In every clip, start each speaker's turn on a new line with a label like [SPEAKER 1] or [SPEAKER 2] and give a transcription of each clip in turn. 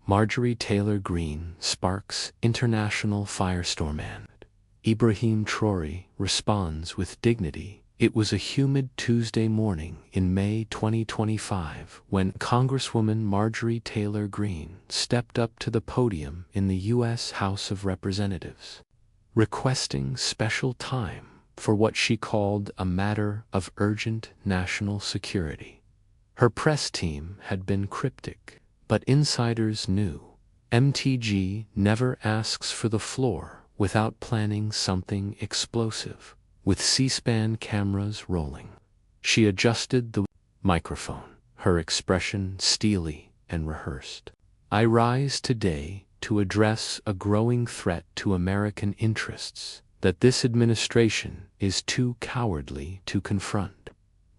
[SPEAKER 1] Marjorie Taylor Greene sparks international firestorm and Ibrahim Traoré responds with dignity. It was a humid Tuesday morning in May 2025 when Congresswoman Marjorie Taylor Greene stepped up to the podium in the U.S. House of Representatives, requesting special time for what she called a matter of urgent national security. Her press team had been cryptic, but insiders knew MTG never asks for the floor without planning something explosive. With C-SPAN cameras rolling, she adjusted the microphone, her expression steely and rehearsed. I rise today to address a growing threat to American interests that this administration is too cowardly to confront.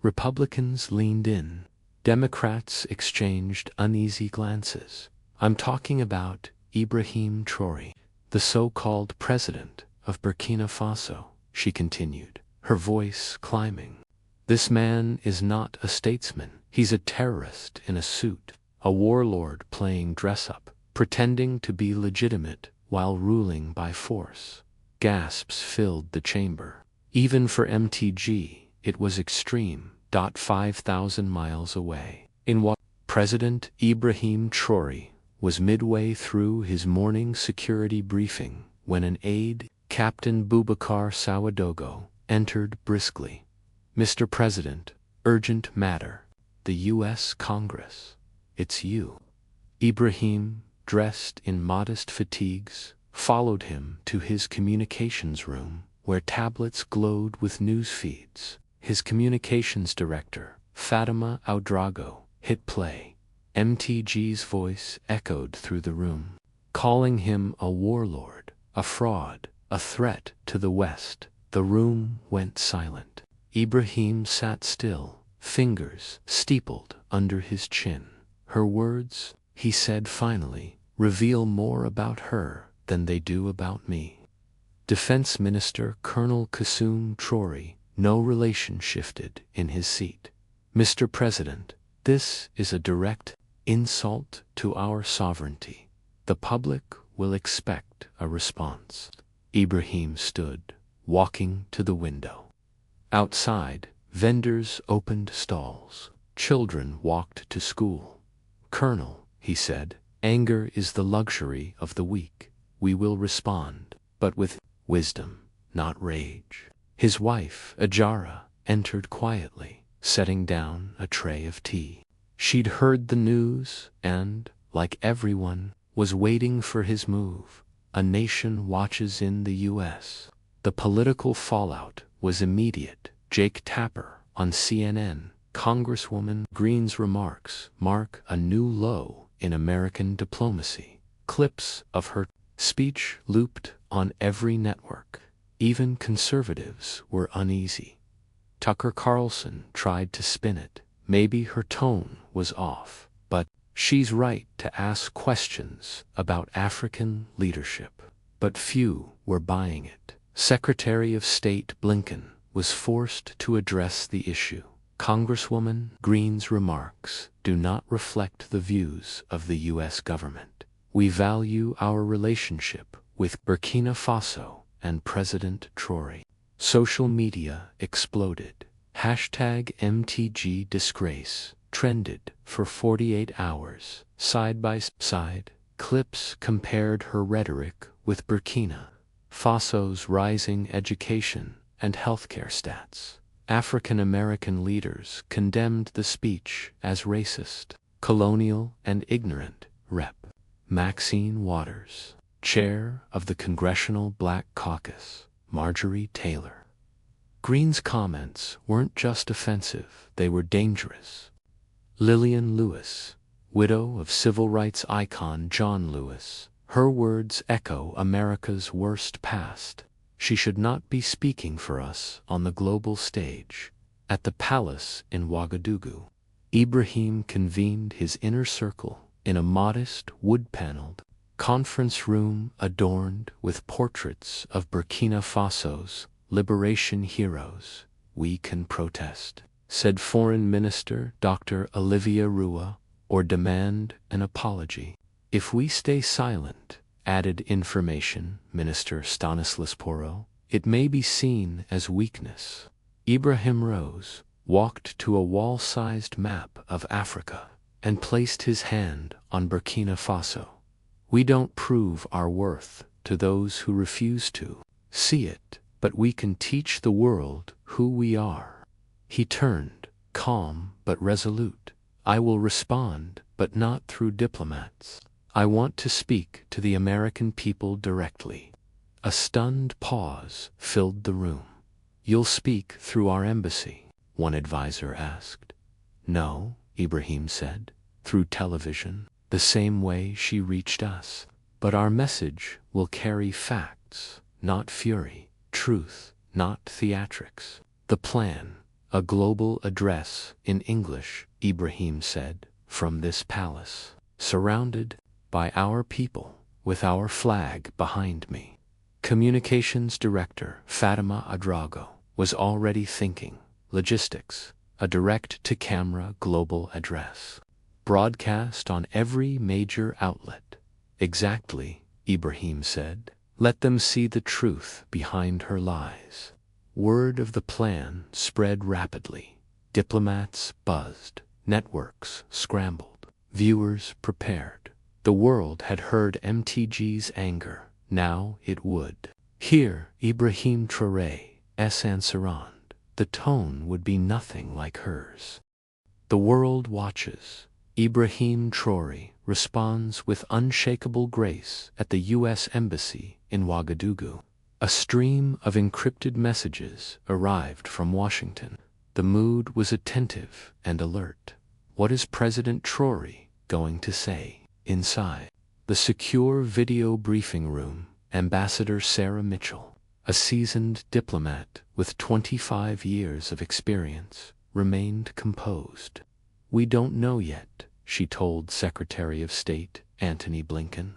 [SPEAKER 1] Republicans leaned in. Democrats exchanged uneasy glances. I'm talking about Ibrahim Traoré, the so-called president of Burkina Faso, she continued, her voice climbing. This man is not a statesman. He's a terrorist in a suit, a warlord playing dress-up, pretending to be legitimate while ruling by force. Gasps filled the chamber. Even for MTG, it was extreme. 5,000 miles away. In what President Ibrahim Traoré was midway through his morning security briefing when an aide, Captain Boubacar Ouagadougou, entered briskly. Mr. President, urgent matter. The U.S. Congress. It's you. Ibrahim, dressed in modest fatigues, followed him to his communications room, where tablets glowed with news feeds. His communications director, Fatima Ouedraogo, hit play. MTG's voice echoed through the room, calling him a warlord, a fraud, a threat to the West. The room went silent. Ibrahim sat still, fingers steepled under his chin. Her words, he said finally, reveal more about her than they do about me. Defense Minister Colonel Kassoum Traoré, no relation, shifted in his seat. Mr. President, this is a direct insult to our sovereignty. The public will expect a response. Ibrahim stood, walking to the window. Outside, vendors opened stalls. Children walked to school. Colonel, he said, anger is the luxury of the weak. We will respond, but with wisdom, not rage. His wife, Ajara, entered quietly, setting down a tray of tea. She'd heard the news and, like everyone, was waiting for his move. A nation watches in the U.S. The political fallout was immediate. Jake Tapper, on CNN, Congresswoman Greene's remarks mark a new low in American diplomacy. Clips of her speech looped on every network. Even conservatives were uneasy. Tucker Carlson tried to spin it. Maybe her tone was off, but she's right to ask questions about African leadership. But few were buying it. Secretary of State Blinken was forced to address the issue. Congresswoman Greene's remarks do not reflect the views of the U.S. government. We value our relationship with Burkina Faso and President Traoré. Social media exploded. #MTG disgrace trended for 48 hours. Side by side, clips compared her rhetoric with Burkina Faso's rising education and healthcare stats. African American leaders condemned the speech as racist, colonial, and ignorant. Rep. Maxine Waters, chair of the Congressional Black Caucus, Marjorie Taylor Greene's comments weren't just offensive, they were dangerous. Lillian Lewis, widow of civil rights icon John Lewis, her words echo America's worst past. She should not be speaking for us on the global stage. At the palace in Ouagadougou, Ibrahim convened his inner circle in a modest wood-paneled conference room adorned with portraits of Burkina Faso's liberation heroes. We can protest, said Foreign Minister Dr. Olivia Rua, or demand an apology. If we stay silent, added Information Minister Stanislas Poro, it may be seen as weakness. Ibrahim rose, walked to a wall-sized map of Africa, and placed his hand on Burkina Faso. We don't prove our worth to those who refuse to see it, but we can teach the world who we are. He turned, calm but resolute. I will respond, but not through diplomats. I want to speak to the American people directly. A stunned pause filled the room. You'll speak through our embassy? One advisor asked. No, Ibrahim said, through television, the same way she reached us. But our message will carry facts, not fury, truth, not theatrics. The plan, a global address in English, Ibrahim said, from this palace, surrounded by our people, with our flag behind me. Communications Director Fatima Ouagadougou was already thinking, logistics, a direct-to-camera global address. Broadcast on every major outlet. Exactly, Ibrahim said. Let them see the truth behind her lies. Word of the plan spread rapidly. Diplomats buzzed. Networks scrambled. Viewers prepared. The world had heard MTG's anger. Now it would hear Ibrahim Traoré's answer on. The tone would be nothing like hers. The world watches. Ibrahim Traoré responds with unshakable grace at the U.S. Embassy in Ouagadougou. A stream of encrypted messages arrived from Washington. The mood was attentive and alert. What is President Traoré going to say? Inside the secure video briefing room, Ambassador Sarah Mitchell, a seasoned diplomat with 25 years of experience, remained composed. We don't know yet, she told Secretary of State Antony Blinken.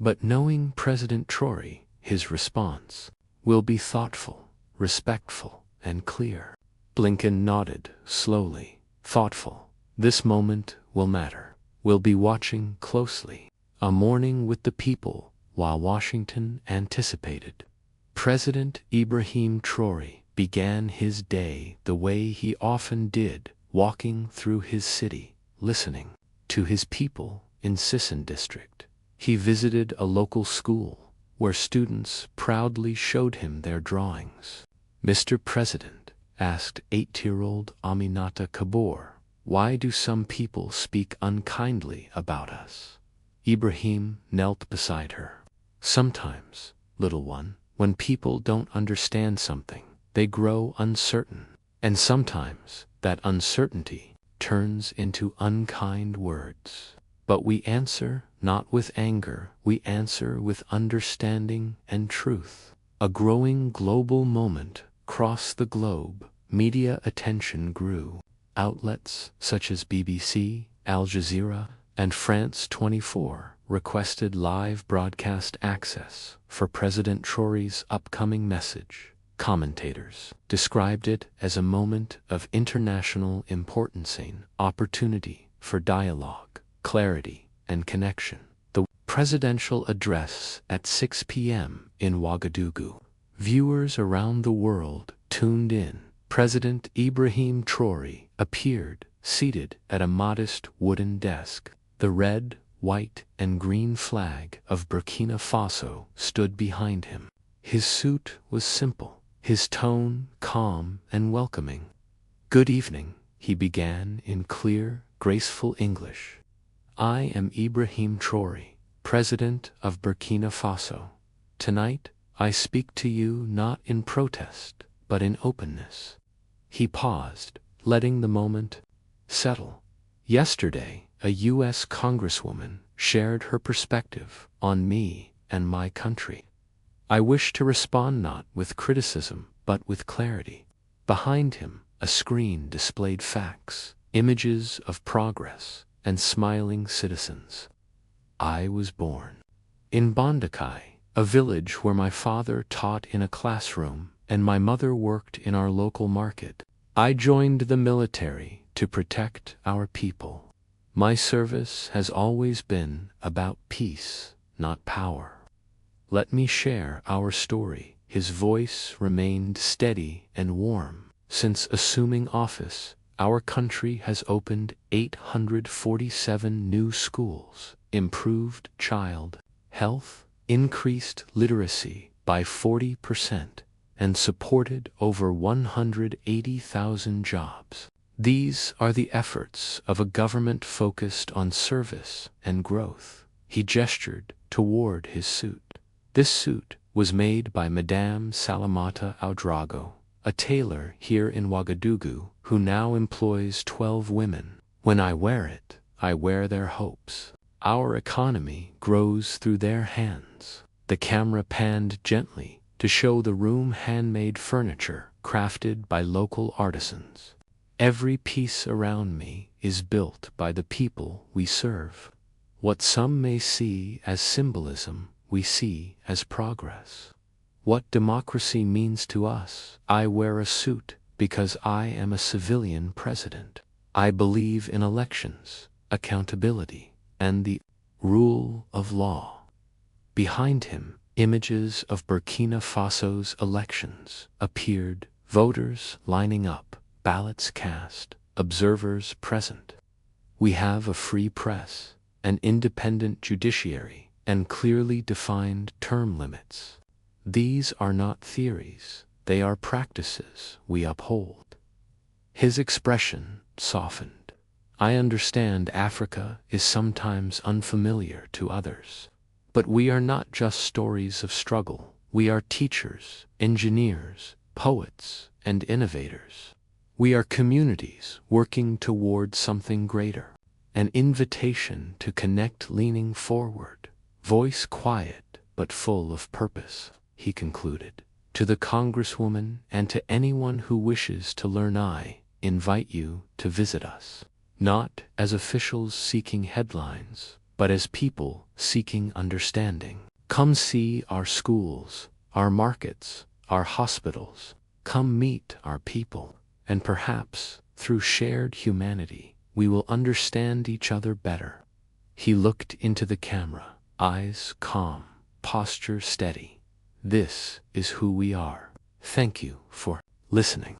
[SPEAKER 1] But knowing President Traoré, his response will be thoughtful, respectful, and clear. Blinken nodded slowly. Thoughtful. This moment will matter. We'll be watching closely. A morning with the people, while Washington anticipated. President Ibrahim Traoré began his day the way he often did, walking through his city, listening to his people in Sisson district. He visited a local school, where students proudly showed him their drawings. Mr. President, asked 8-year-old Aminata Kabor, why do some people speak unkindly about us? Ibrahim knelt beside her. Sometimes, little one, when people don't understand something, they grow uncertain, and sometimes that uncertainty turns into unkind words. But we answer not with anger, we answer with understanding and truth. A growing global moment crossed the globe. Media attention grew. Outlets such as BBC, Al Jazeera, and France 24 requested live broadcast access for President Traoré's upcoming message. Commentators described it as a moment of international importance, an opportunity for dialogue, clarity, and connection. The presidential address at 6 p.m. in Ouagadougou. Viewers around the world tuned in. President Ibrahim Traoré appeared, seated at a modest wooden desk. The red, white, and green flag of Burkina Faso stood behind him. His suit was simple, his tone calm and welcoming. Good evening, he began in clear, graceful English. I am Ibrahim Traoré, President of Burkina Faso. Tonight, I speak to you not in protest, but in openness. He paused, letting the moment settle. Yesterday, a U.S. Congresswoman shared her perspective on me and my country. I wish to respond not with criticism, but with clarity. Behind him, a screen displayed facts, images of progress, and smiling citizens. I was born in Bondakai, a village where my father taught in a classroom and my mother worked in our local market. I joined the military to protect our people. My service has always been about peace, not power. Let me share our story. His voice remained steady and warm. Since assuming office, our country has opened 847 new schools, improved child health, increased literacy by 40%, and supported over 180,000 jobs. These are the efforts of a government focused on service and growth. He gestured toward his suit. This suit was made by Madame Salamata Ouedraogo, a tailor here in Ouagadougou who now employs 12 women. When I wear it, I wear their hopes. Our economy grows through their hands. The camera panned gently to show the room handmade furniture crafted by local artisans. Every piece around me is built by the people we serve. What some may see as symbolism, we see as progress. What democracy means to us: I wear a suit because I am a civilian president. I believe in elections, accountability, and the rule of law. Behind him, images of Burkina Faso's elections appeared, voters lining up, ballots cast, observers present. We have a free press, an independent judiciary, and clearly defined term limits. These are not theories, they are practices we uphold. His expression softened. I understand Africa is sometimes unfamiliar to others. But we are not just stories of struggle. We are teachers, engineers, poets, and innovators. We are communities working toward something greater. An invitation to connect, leaning forward, voice quiet but full of purpose, he concluded. To the Congresswoman and to anyone who wishes to learn, I invite you to visit us. Not as officials seeking headlines, but as people seeking understanding. Come see our schools, our markets, our hospitals. Come meet our people, and perhaps, through shared humanity, we will understand each other better. He looked into the camera, eyes calm, posture steady. This is who we are. Thank you for listening.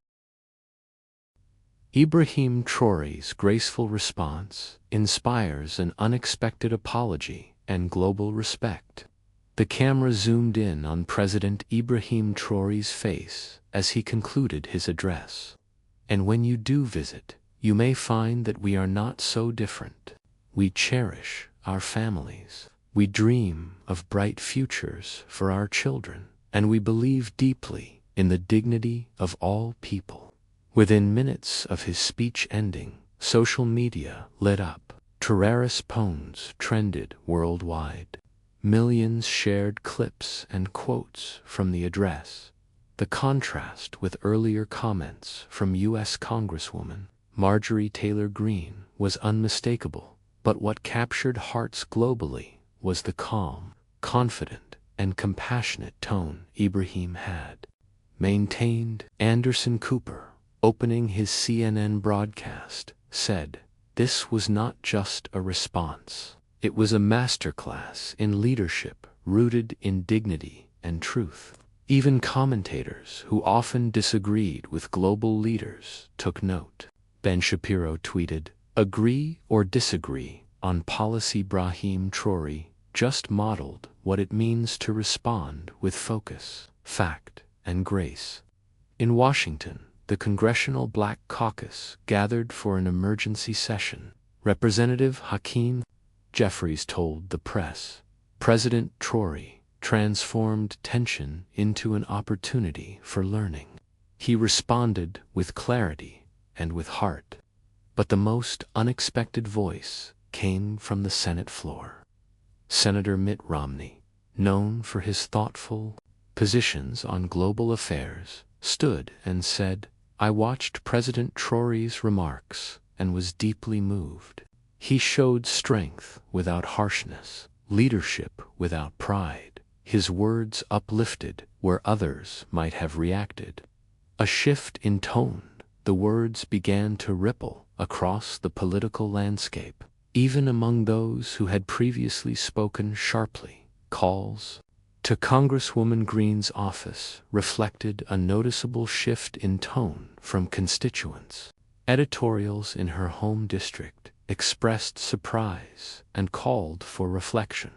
[SPEAKER 1] Ibrahim Traoré's graceful response inspires an unexpected apology and global respect. The camera zoomed in on President Ibrahim Traoré's face as he concluded his address. And when you do visit, you may find that we are not so different. We cherish our families. We dream of bright futures for our children, and we believe deeply in the dignity of all people. Within minutes of his speech ending, social media lit up. Traoré's poems trended worldwide. Millions shared clips and quotes from the address. The contrast with earlier comments from U.S. Congresswoman Marjorie Taylor Greene was unmistakable, but what captured hearts globally was the calm, confident, and compassionate tone Ibrahim had maintained. Anderson Cooper, opening his CNN broadcast, said, "This was not just a response. It was a masterclass in leadership rooted in dignity and truth." Even commentators who often disagreed with global leaders took note. Ben Shapiro tweeted, "Agree or disagree on policy, Ibrahim Traoré just modeled what it means to respond with focus, fact, and grace." In Washington, the Congressional Black Caucus gathered for an emergency session. Representative Hakeem Jeffries told the press, "President Traoré transformed tension into an opportunity for learning. He responded with clarity and with heart." But the most unexpected voice came from the Senate floor. Senator Mitt Romney, known for his thoughtful positions on global affairs, stood and said, "I watched President Traoré's remarks and was deeply moved. He showed strength without harshness, leadership without pride. His words uplifted where others might have reacted." A shift in tone, the words began to ripple across the political landscape. even among those who had previously spoken sharply. Calls to Congresswoman Greene's office reflected a noticeable shift in tone from constituents. Editorials in her home district expressed surprise and called for reflection.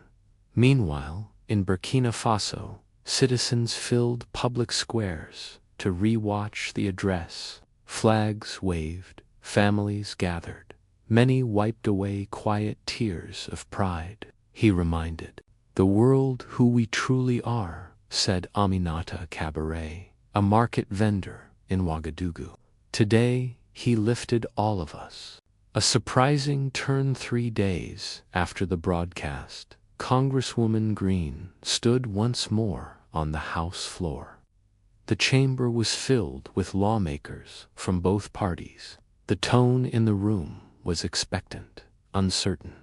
[SPEAKER 1] Meanwhile, in Burkina Faso, citizens filled public squares to re-watch the address. Flags waved, families gathered. Many wiped away quiet tears of pride. He reminded the world who we truly are, said Aminata Cabaret, a market vendor in Ouagadougou. Today, he lifted all of us. A surprising turn 3 days after the broadcast, Congresswoman Greene stood once more on the House floor. The chamber was filled with lawmakers from both parties. The tone in the room was expectant, uncertain.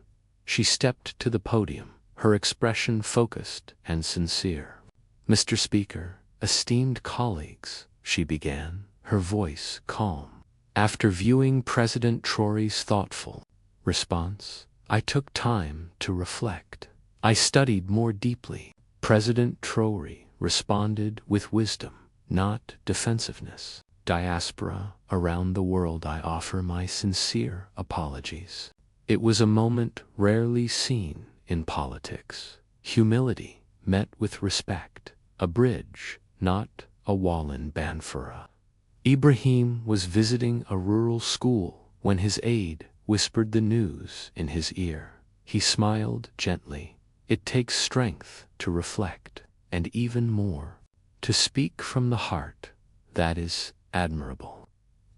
[SPEAKER 1] She stepped to the podium, her expression focused and sincere. Mr. Speaker, esteemed colleagues, she began, her voice calm. After viewing President Traoré's thoughtful response, I took time to reflect. I studied more deeply. President Traoré responded with wisdom, not defensiveness. Diaspora around the world, I offer my sincere apologies. It was a moment rarely seen in politics. Humility met with respect, a bridge, not a wall in Banfura. Ibrahim was visiting a rural school when his aide whispered the news in his ear. He smiled gently. It takes strength to reflect, and even more, to speak from the heart. That is admirable.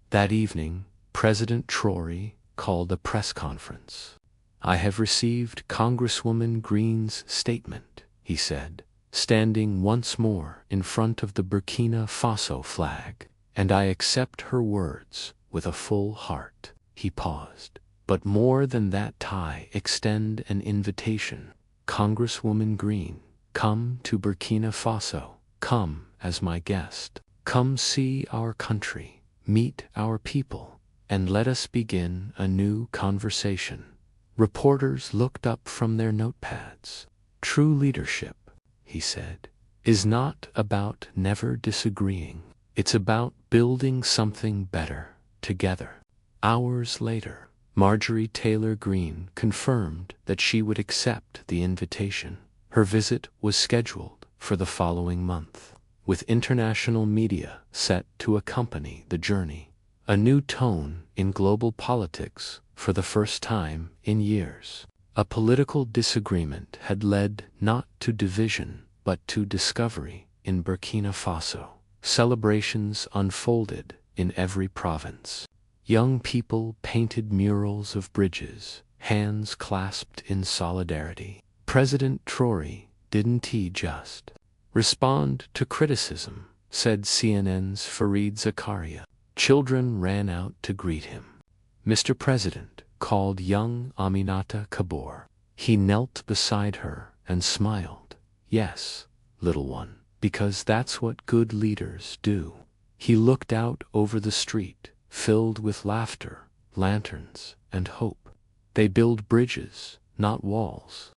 [SPEAKER 1] That evening, President Traoré called a press conference. I have received Congresswoman Greene's statement, he said, standing once more in front of the Burkina Faso flag, and I accept her words with a full heart. He paused. But more than that, I extend an invitation. Congresswoman Greene, come to Burkina Faso. Come as my guest. Come see our country, meet our people, and let us begin a new conversation. Reporters looked up from their notepads. True leadership, he said, is not about never disagreeing. It's about building something better together. Hours later, Marjorie Taylor Greene confirmed that she would accept the invitation. Her visit was scheduled for the following month, with international media set to accompany the journey. A new tone in global politics for the first time in years. A political disagreement had led not to division but to discovery in Burkina Faso. Celebrations unfolded in every province. Young people painted murals of bridges, hands clasped in solidarity. President Traoré didn't he just respond to criticism, said CNN's Fareed Zakaria. Children ran out to greet him. Mr. President called young Aminata Kabor. He knelt beside her and smiled. Yes, little one, because that's what good leaders do. He looked out over the street, filled with laughter, lanterns, and hope. They build bridges, not walls.